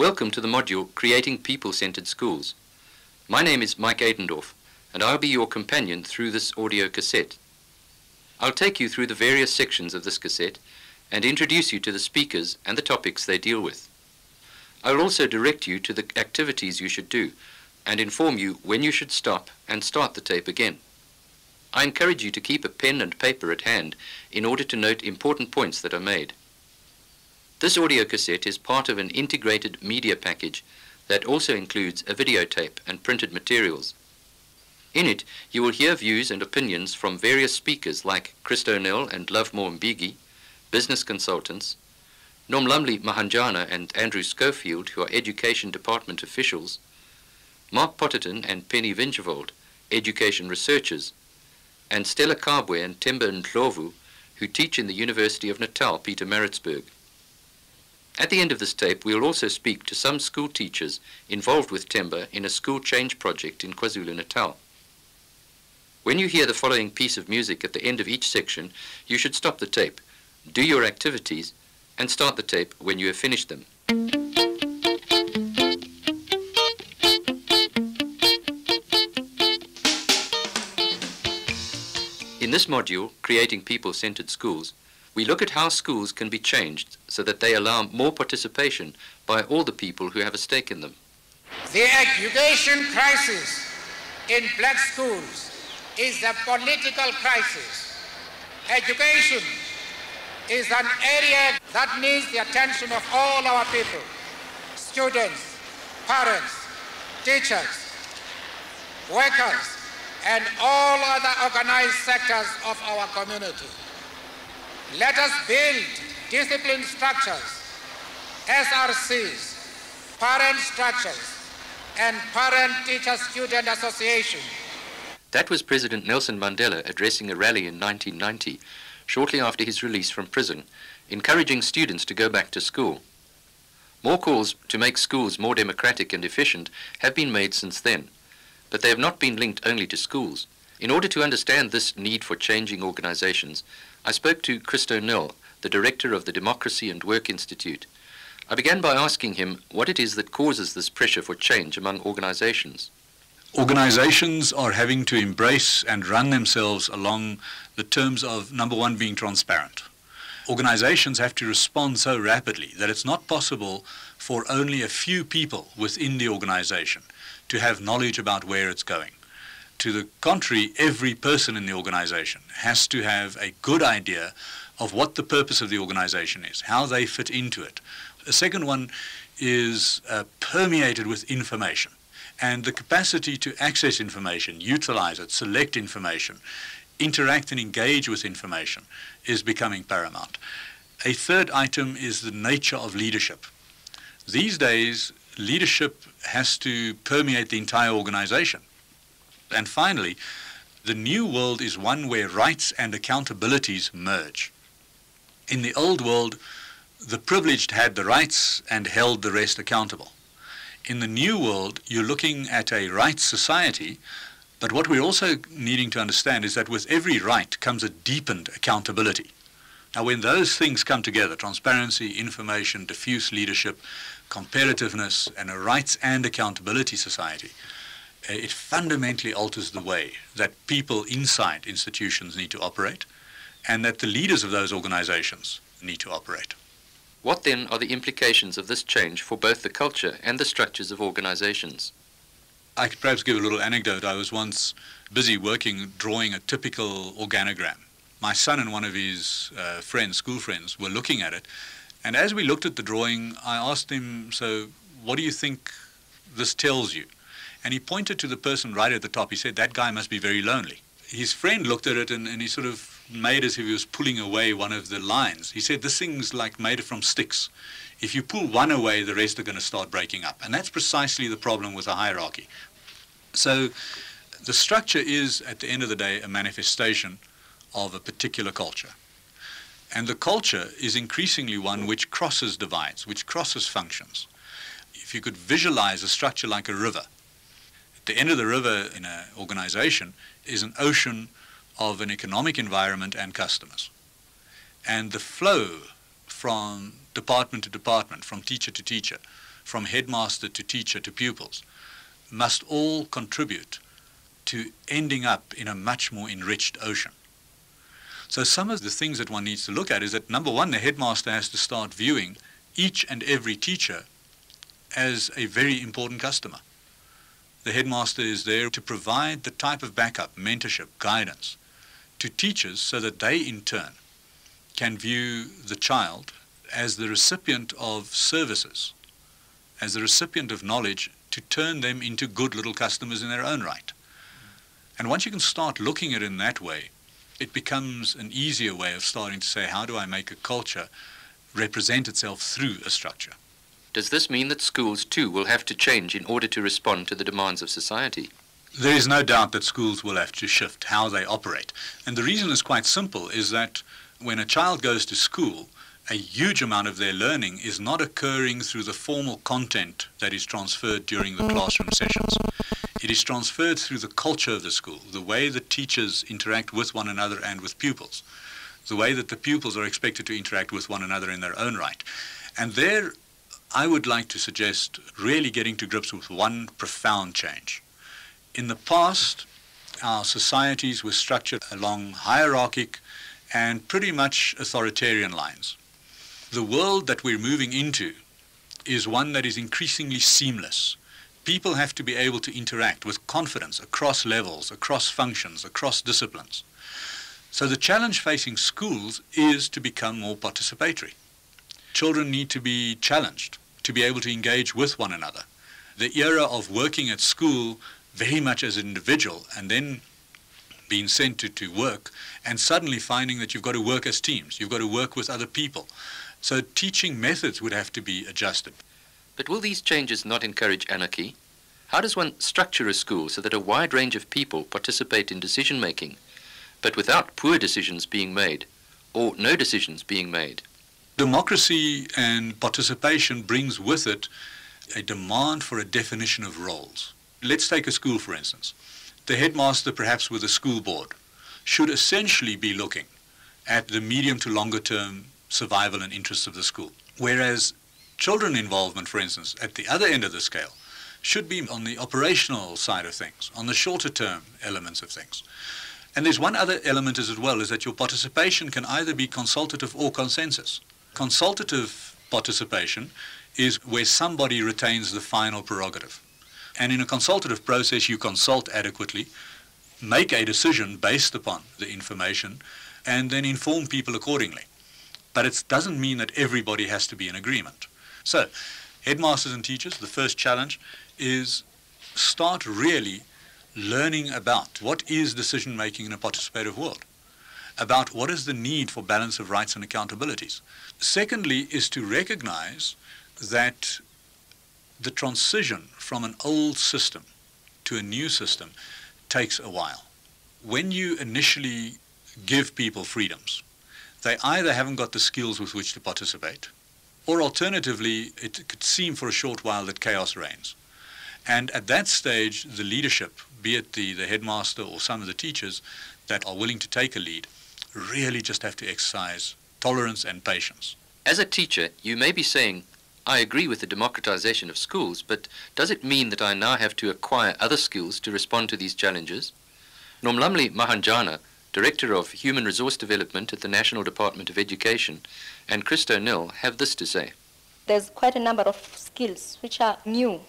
Welcome to the module Creating People-Centered Schools. My name is Mike Adendorf, and I'll be your companion through this audio cassette. I'll take you through the various sections of this cassette and introduce you to the speakers and the topics they deal with. I'll also direct you to the activities you should do and inform you when you should stop and start the tape again. I encourage you to keep a pen and paper at hand in order to note important points that are made. This audio cassette is part of an integrated media package that also includes a videotape and printed materials. In it, you will hear views and opinions from various speakers like Christo Nel and Lovemore Mbigi, business consultants, Nomlamli Mahanjana and Andrew Schofield, who are Education Department officials, Mark Potterton and Penny Vinjevold, education researchers, and Stella Kabwe and Themba Ndlovu, who teach in the University of Natal, Pietermaritzburg. At the end of this tape, we will also speak to some school teachers involved with Themba in a school change project in KwaZulu-Natal. When you hear the following piece of music at the end of each section, you should stop the tape, do your activities, and start the tape when you have finished them. In this module, Creating People-Centered Schools, we look at how schools can be changed so that they allow more participation by all the people who have a stake in them. The education crisis in black schools is a political crisis. Education is an area that needs the attention of all our people, students, parents, teachers, workers, and all other organized sectors of our community. Let us build discipline structures, SRCs, parent structures, and parent-teacher-student association. That was President Nelson Mandela addressing a rally in 1990, shortly after his release from prison, encouraging students to go back to school. More calls to make schools more democratic and efficient have been made since then, but they have not been linked only to schools. In order to understand this need for changing organizations, I spoke to Christo Nel, the director of the Democracy and Work Institute. I began by asking him what it is that causes this pressure for change among organizations. Organizations are having to embrace and run themselves along the terms of, number one, being transparent. Organizations have to respond so rapidly that it's not possible for only a few people within the organization to have knowledge about where it's going. To the contrary, every person in the organization has to have a good idea of what the purpose of the organization is, how they fit into it. The second one is permeated with information, and the capacity to access information, utilize it, select information, interact and engage with information is becoming paramount. A third item is the nature of leadership. These days, leadership has to permeate the entire organization. And finally, the new world is one where rights and accountabilities merge. In the old world, the privileged had the rights and held the rest accountable. In the new world, you're looking at a rights society, but what we're also needing to understand is that with every right comes a deepened accountability. Now, when those things come together, transparency, information, diffuse leadership, comparativeness, and a rights and accountability society, it fundamentally alters the way that people inside institutions need to operate and that the leaders of those organizations need to operate. What then are the implications of this change for both the culture and the structures of organizations? I could perhaps give a little anecdote. I was once busy drawing a typical organogram. My son and one of his school friends, were looking at it, and as we looked at the drawing, I asked him, so what do you think this tells you? And he pointed to the person right at the top. He said, that guy must be very lonely. His friend looked at it and he sort of made as if he was pulling away one of the lines. He said, this thing's like made from sticks. If you pull one away, the rest are going to start breaking up. And that's precisely the problem with a hierarchy. So the structure is, at the end of the day, a manifestation of a particular culture. And the culture is increasingly one which crosses divides, which crosses functions. If you could visualize a structure like a river, the end of the river in an organization is an ocean of an economic environment and customers. And the flow from department to department, from teacher to teacher, from headmaster to teacher to pupils, must all contribute to ending up in a much more enriched ocean. So some of the things that one needs to look at is that, number one, the headmaster has to start viewing each and every teacher as a very important customer. The headmaster is there to provide the type of backup, mentorship, guidance to teachers so that they in turn can view the child as the recipient of services, as the recipient of knowledge to turn them into good little customers in their own right. And once you can start looking at it in that way, it becomes an easier way of starting to say, how do I make a culture represent itself through a structure? Does this mean that schools too will have to change in order to respond to the demands of society? There is no doubt that schools will have to shift how they operate. And the reason is quite simple, is that when a child goes to school, a huge amount of their learning is not occurring through the formal content that is transferred during the classroom sessions. It is transferred through the culture of the school, the way the teachers interact with one another and with pupils, the way that the pupils are expected to interact with one another in their own right. And there, I would like to suggest really getting to grips with one profound change. In the past, our societies were structured along hierarchic and pretty much authoritarian lines. The world that we're moving into is one that is increasingly seamless. People have to be able to interact with confidence across levels, across functions, across disciplines. So the challenge facing schools is to become more participatory. Children need to be challenged to be able to engage with one another. The era of working at school very much as an individual and then being sent to work and suddenly finding that you've got to work as teams, you've got to work with other people. So teaching methods would have to be adjusted. But will these changes not encourage anarchy? How does one structure a school so that a wide range of people participate in decision-making, but without poor decisions being made, or no decisions being made? Democracy and participation brings with it a demand for a definition of roles. Let's take a school, for instance. The headmaster, perhaps with a school board, should essentially be looking at the medium to longer term survival and interests of the school. Whereas children involvement, for instance, at the other end of the scale, should be on the operational side of things, on the shorter term elements of things. And there's one other element as well, is that your participation can either be consultative or consensus. Consultative participation is where somebody retains the final prerogative. And in a consultative process, you consult adequately, make a decision based upon the information, and then inform people accordingly. But it doesn't mean that everybody has to be in agreement. So, headmasters and teachers, the first challenge is start really learning about what is decision-making in a participative world, about what is the need for balance of rights and accountabilities. Secondly is to recognize that the transition from an old system to a new system takes a while. When you initially give people freedoms, they either haven't got the skills with which to participate, or alternatively, it could seem for a short while that chaos reigns. And at that stage, the leadership, be it the headmaster or some of the teachers that are willing to take a lead, really just have to exercise tolerance and patience. As a teacher, you may be saying, I agree with the democratization of schools, but does it mean that I now have to acquire other skills to respond to these challenges? Nomlamli Mahanjana, Director of Human Resource Development at the National Department of Education, and Christo Nil have this to say. There's quite a number of skills which are new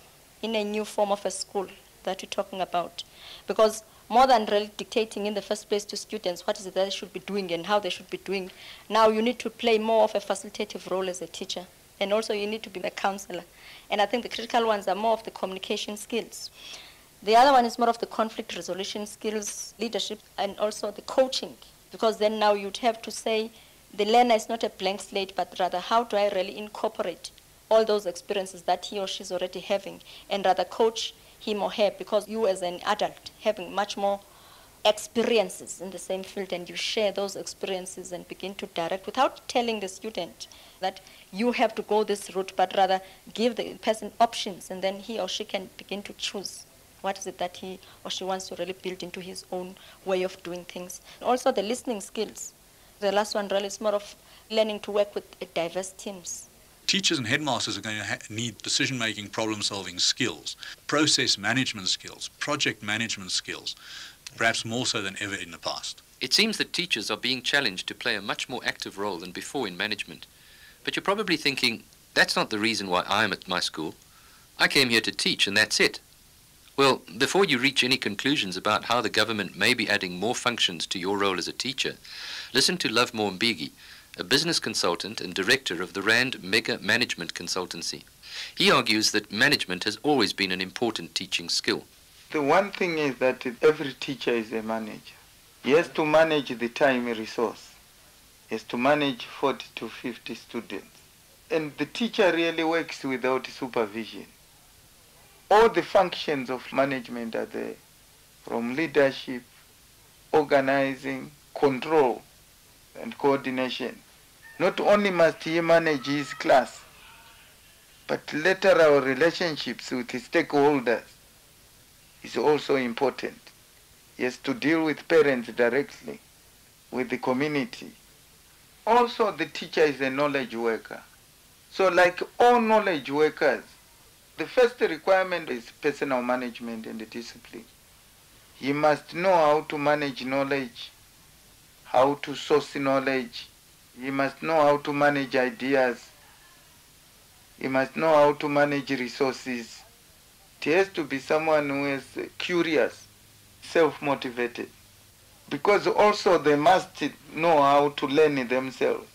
in a new form of a school that we're talking about. Because more than really dictating in the first place to students what is it that they should be doing and how they should be doing, now you need to play more of a facilitative role as a teacher. And also you need to be a counselor. And I think the critical ones are more of the communication skills. The other one is more of the conflict resolution skills, leadership, and also the coaching. Because then now you'd have to say the learner is not a blank slate, but rather how do I really incorporate all those experiences that he or she is already having, and rather coach him or her, because you as an adult having much more experiences in the same field, and you share those experiences and begin to direct without telling the student that you have to go this route, but rather give the person options, and then he or she can begin to choose what is it that he or she wants to really build into his own way of doing things. Also the listening skills. The last one really is more of learning to work with diverse teams. Teachers and headmasters are going to need decision-making, problem-solving skills, process management skills, project management skills, perhaps more so than ever in the past. It seems that teachers are being challenged to play a much more active role than before in management. But you're probably thinking, that's not the reason why I'm at my school. I came here to teach and that's it. Well, before you reach any conclusions about how the government may be adding more functions to your role as a teacher, listen to Lovemore Mbigi, a business consultant and director of the RAND Mega Management Consultancy. He argues that management has always been an important teaching skill. The one thing is that every teacher is a manager. He has to manage the time resource. He has to manage 40 to 50 students. And the teacher really works without supervision. All the functions of management are there, from leadership, organizing, control, and coordination. Not only must he manage his class, but later our relationships with his stakeholders is also important. He has to deal with parents directly, with the community. Also, the teacher is a knowledge worker. So like all knowledge workers, the first requirement is personal management and discipline. He must know how to manage knowledge, how to source knowledge. He must know how to manage ideas. He must know how to manage resources. It has to be someone who is curious, self-motivated. Because also they must know how to learn themselves.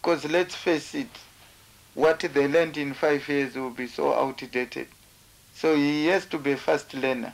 Because let's face it, what they learned in 5 years will be so outdated. So he has to be a fast learner.